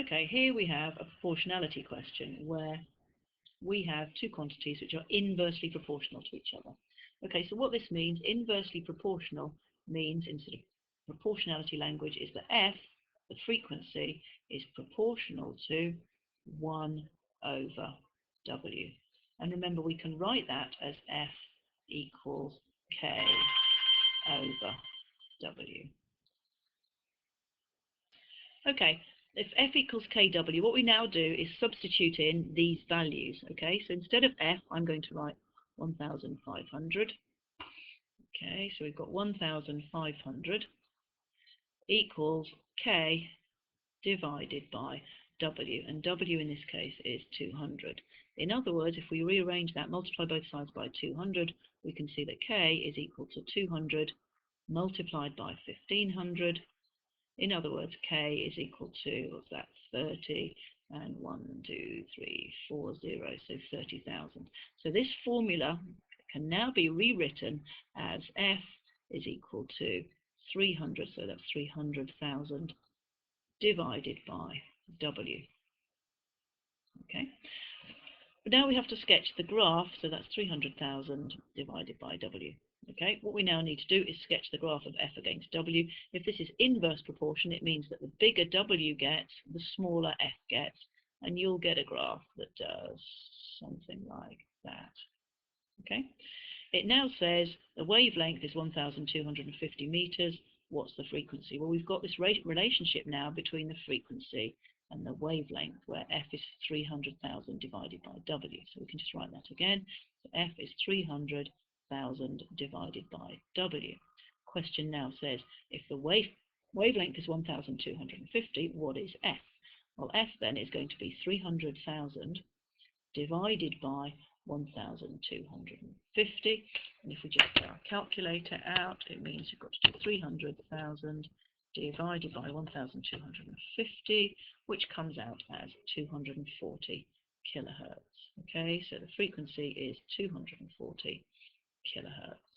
Okay, here we have a proportionality question where we have two quantities which are inversely proportional to each other. Okay, so what this means, inversely proportional, means in sort of proportionality language is that f, the frequency, is proportional to 1 over w. And remember, we can write that as f equals k over w. Okay, if f equals kw, what we now do is substitute in these values. Okay, so instead of f, I'm going to write 1,500. Okay, so we've got 1,500 equals k divided by w, and w in this case is 200. In other words, if we rearrange that, multiply both sides by 200, we can see that k is equal to 200 multiplied by 1,500. In other words, k is equal to, what's that, 30, and 1, 2, 3, 4 zeros, so 30,000. So this formula can now be rewritten as f is equal to 300, so that's 300,000 divided by w. Okay. But now we have to sketch the graph, so that's 300,000 divided by w. Okay, what we now need to do is sketch the graph of f against w. If this is inverse proportion, it means that the bigger w gets, the smaller f gets, and you'll get a graph that does something like that. Okay, it now says the wavelength is 1,250 meters. What's the frequency? Well, we've got this relationship now between the frequency and the wavelength, where f is 300,000 divided by w. So we can just write that again. So f is 300,000 divided by w. Question now says, if the wavelength is 1,250, what is f? Well, f then is going to be 300,000 divided by 1,250, and if we just get our calculator out, it means you've got to do 300,000 divided by 1,250, which comes out as 240 kilohertz. Okay, so the frequency is 240 kilohertz.